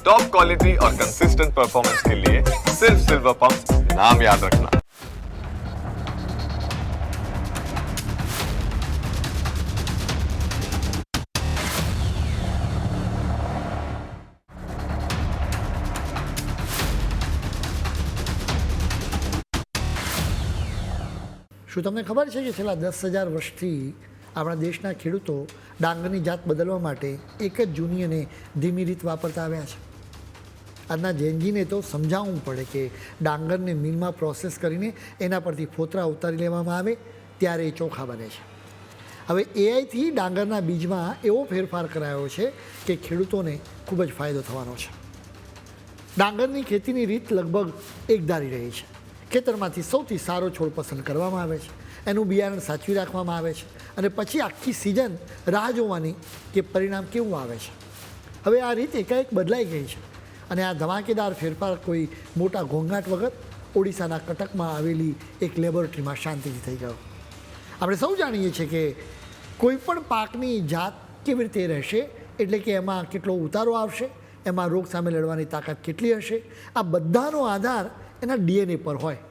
Top quality और consistent performance के लिए सिर्फ सिल्वर पंप नाम याद रखना। શું તમને ખબર છે કે છેલ્લા 10,000 વર્ષથી આપણા દેશના ખેડૂતો ડાંગરની જાત બદલવા માટે એક જ જૂની અને ધીમી રીત વાપરતા આવ્યા છે? આજના જેનજીને તો સમજાવવું પડે કે ડાંગરને મિલમાં પ્રોસેસ કરીને એના પરથી ફોતરા ઉતારી લેવામાં આવે ત્યારે એ ચોખા બને છે. હવે એઆઈથી ડાંગરના બીજમાં એવો ફેરફાર કરાયો છે કે ખેડૂતોને ખૂબ જ ફાયદો થવાનો છે. ડાંગરની ખેતીની રીત લગભગ એકધારી રહી છે. ખેતરમાંથી સૌથી સારો છોડ પસંદ કરવામાં આવે છે, એનું બિયારણ સાચવી રાખવામાં આવે છે અને પછી આખી સિઝન રાહ જોવાની કે પરિણામ કેવું આવે છે. હવે આ રીત એકાએક બદલાઈ ગઈ છે અને આ ધમાકેદાર ફેરફાર કોઈ મોટા ઘોંઘાટ વગર ઓડિશાના કટકમાં આવેલી એક લેબોરેટરીમાં શાંતિથી થઈ ગયો. આપણે સૌ જાણીએ છીએ કે કોઈ પણ પાકની જાત કેવી રીતે રહેશે, એટલે કે એમાં કેટલો ઉતારો આવશે, એમાં રોગ સામે લડવાની તાકાત કેટલી હશે, આ બધાનો આધાર એના ડીએનએ પર હોય.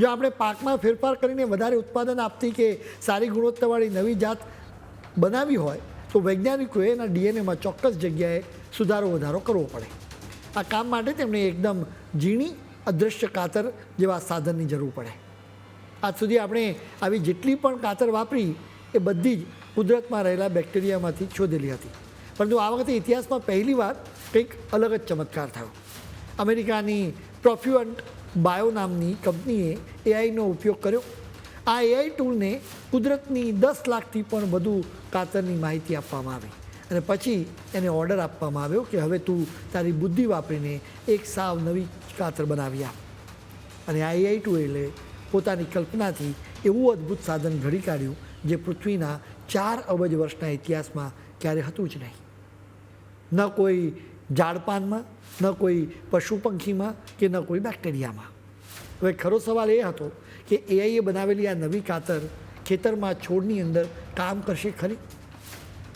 જો આપણે પાકમાં ફેરફાર કરીને વધારે ઉત્પાદન આપતી કે સારી ગુણવત્તાવાળી નવી જાત બનાવી હોય તો વૈજ્ઞાનિકોએ એના ડીએનએમાં ચોક્કસ જગ્યાએ સુધારો વધારો કરવો પડે. આ કામ માટે તેમને એકદમ ઝીણી અદૃશ્ય કાતર જેવા સાધનની જરૂર પડે. આજ સુધી આપણે આવી જેટલી પણ કાતર વાપરી એ બધી જ કુદરતમાં રહેલા બેક્ટેરિયામાંથી શોધેલી હતી, પરંતુ આ વખતે ઇતિહાસમાં પહેલીવાર કંઈક અલગ જ ચમત્કાર થયો. અમેરિકાની પ્રોફ્યુઅન્ટ બાયો નામની કંપનીએ એઆઈનો ઉપયોગ કર્યો. આ એઆઈ ટૂલને કુદરતની 10 લાખથી પણ વધુ કાતરની માહિતી આપવામાં આવી અને પછી એને ઓર્ડર આપવામાં આવ્યો કે હવે તું તારી બુદ્ધિ વાપરીને એક સાવ નવી કાતર બનાવી આપ. અને આ એઆઈ ટૂલે પોતાની કલ્પનાથી એવું અદ્ભુત સાધન ઘડી કાઢ્યું જે પૃથ્વીના 4 અબજ વર્ષના ઇતિહાસમાં ક્યારે હતું જ નહીં. ન કોઈ ઝાડપાનમાં, ન કોઈ પશુ પંખીમાં કે ન કોઈ બેક્ટેરિયામાં. હવે ખરો સવાલ એ હતો કે એઆઈએ બનાવેલી આ નવી કાતર ખેતરમાં છોડની અંદર કામ કરશે ખરી?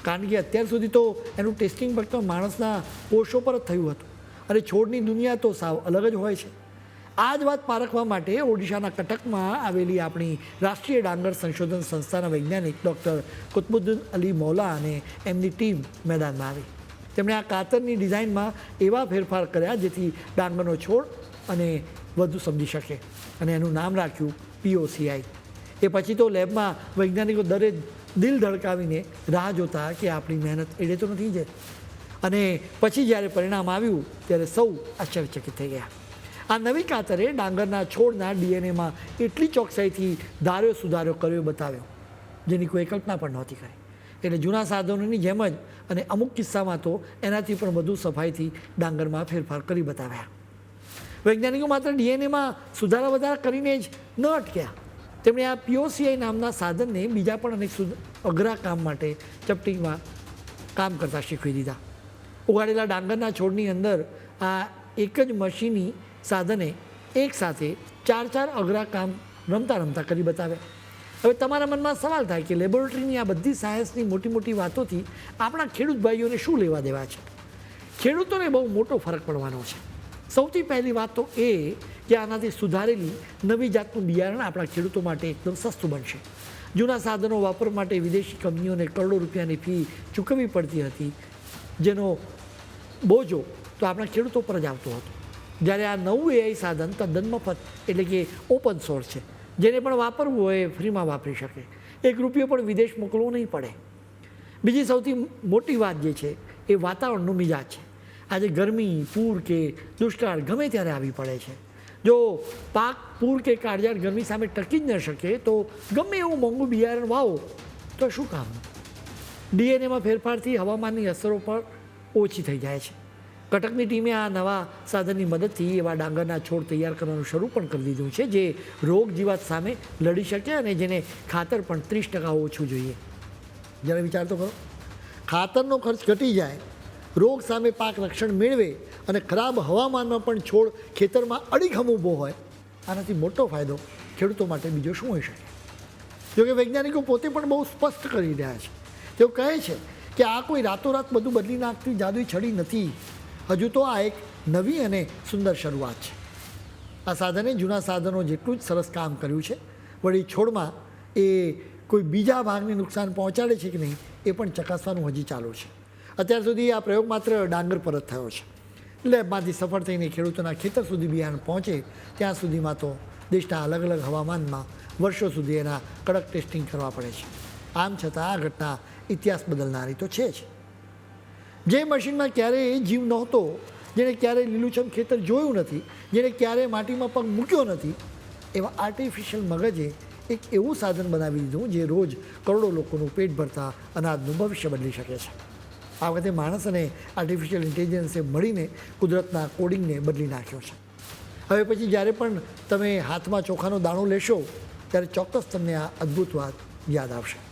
કારણ કે અત્યાર સુધી તો એનું ટેસ્ટિંગ ફક્ત માણસના કોષો પર જ થયું હતું અને છોડની દુનિયા તો સાવ અલગ જ હોય છે. આ જ વાત પારખવા માટે ઓડિશાના કટકમાં આવેલી આપણી રાષ્ટ્રીય ડાંગર સંશોધન સંસ્થાના વૈજ્ઞાનિક ડૉક્ટર કુતબુદ્દીન અલી મૌલા અને એમની ટીમ મેદાનમાં આવી. તેમણે આ કાતરની ડિઝાઇનમાં એવા ફેરફાર કર્યા જેથી ડાંગરનો છોડ અને વધુ સમજી શકે અને એનું નામ રાખ્યું POCI. એ પછી તો લેબમાં વૈજ્ઞાનિકો દરે દિલ ધડકાવીને રાહ જોતા કે આપણી મહેનત એડે તો નથી જ. અને પછી જ્યારે પરિણામ આવ્યું ત્યારે સૌ આશ્ચર્યચકિત થઈ ગયા. આ નવી કાતરે ડાંગરના છોડના ડીએનએમાં એટલી ચોકસાઈથી ધાર્યો સુધારો કર્યો બતાવ્યો જેની કોઈ કલ્પના પણ નહોતી કરી. એટલે જૂના સાધનોની જેમ જ અને અમુક કિસ્સામાં તો એનાથી પણ વધુ સફાઈથી ડાંગરમાં ફેરફાર કરી બતાવ્યા. વૈજ્ઞાનિકો માત્ર ડીએનએમાં સુધારા વધારા કરીને જ ન અટક્યા. તેમણે આ POCI નામના સાધનને બીજા પણ અનેક અઘરા કામ માટે ચપટીમાં કામ કરતા શીખવી દીધા. ઉગાડેલા ડાંગરના છોડની અંદર આ એક જ મશીની સાધને એકસાથે 4 અઘરા કામ રમતા રમતા કરી બતાવ્યા. હવે તમારા મનમાં સવાલ થાય કે લેબોરેટરીની આ બધી સાયન્સની મોટી મોટી વાતોથી આપણા ખેડૂત ભાઈઓને શું લેવા દેવા છે? ખેડૂતોને બહુ મોટો ફરક પડવાનો છે. સૌથી પહેલી વાત તો એ કે આનાથી સુધારેલી નવી જાતનું બિયારણ આપણા ખેડૂતો માટે એકદમ સસ્તું બનશે. જૂના સાધનો વાપરવા માટે વિદેશી કંપનીઓને કરોડો રૂપિયાની ફી ચૂકવવી પડતી હતી, જેનો બોજો તો આપણા ખેડૂતો પર જ આવતો હતો. જ્યારે આ નવું એઆઈ સાધન તદ્દન મફત એટલે કે ઓપન સોર્સ છે, જેને પણ વાપરવું હોય ફ્રીમાં વાપરી શકે. 1 રૂપિયો પણ વિદેશ મોકલવો નહીં પડે. બીજી સૌથી મોટી વાત જે છે એ વાતાવરણનો મિજાજ છે. આજે ગરમી, પૂર કે દુષ્કાળ ગમે ત્યારે આવી પડે છે. જો પાક પૂર કે કાળઝાળ ગરમી સામે ટકી જ ન શકે તો ગમે એવું મોંઘું બિયારણ વાવો તો શું કામ? ડીએનએમાં ફેરફારથી હવામાનની અસરો પણ ઓછી થઈ જાય છે. કટકની ટીમે આ નવા સાધનની મદદથી એવા ડાંગરના છોડ તૈયાર કરવાનું શરૂ પણ કરી દીધું છે જે રોગ જીવાત સામે લડી શકે અને જેને ખાતર પણ 30% ઓછું જોઈએ. જ્યારે વિચાર તો કરો, ખાતરનો ખર્ચ ઘટી જાય, રોગ સામે પાક રક્ષણ મેળવે અને ખરાબ હવામાનમાં પણ છોડ ખેતરમાં અડીખમ ઊભો હોય, આનાથી મોટો ફાયદો ખેડૂતો માટે બીજો શું હોઈ શકે? જોકે વૈજ્ઞાનિકો પોતે પણ બહુ સ્પષ્ટ કરી રહ્યા છે. તેઓ કહે છે કે આ કોઈ રાતોરાત બધું બદલી નાખતી જાદુઈ છડી નથી. હજુ તો આ એક નવી અને સુંદર શરૂઆત છે. આ સાધને જૂના સાધનો જેટલું જ સરસ કામ કર્યું છે. વળી છોડમાં એ કોઈ બીજા ભાગને નુકસાન પહોંચાડે છે કે નહીં એ પણ ચકાસવાનું હજી ચાલુ છે. અત્યાર સુધી આ પ્રયોગ માત્ર ડાંગર પર જ થયો છે. લેબમાંથી સફળ થઈને ખેડૂતોના ખેતર સુધી બિયારણ પહોંચે ત્યાં સુધીમાં તો દેશના અલગ અલગ હવામાનમાં વર્ષો સુધી એના કડક ટેસ્ટિંગ કરવા પડે છે. આમ છતાં આ ઘટના ઇતિહાસ બદલનારી તો છે જ. જે મશીનમાં ક્યારેય જીવ નહોતો, જેણે ક્યારેય લીલુંછમ ખેતર જોયું નથી, જેણે ક્યારેય માટીમાં પગ મૂક્યો નથી, એવા આર્ટિફિશિયલ મગજે એક એવું સાધન બનાવી દીધું જે રોજ કરોડો લોકોનું પેટ ભરતા અનાજનું ભવિષ્ય બદલી શકે છે. આ વખતે માણસ અને આર્ટિફિશિયલ ઇન્ટેલિજન્સે મળીને કુદરતના કોડિંગને બદલી નાખ્યો છે. હવે પછી જ્યારે પણ તમે હાથમાં ચોખાનો દાણો લેશો ત્યારે ચોક્કસ તમને આ અદ્ભુત વાત યાદ આવશે.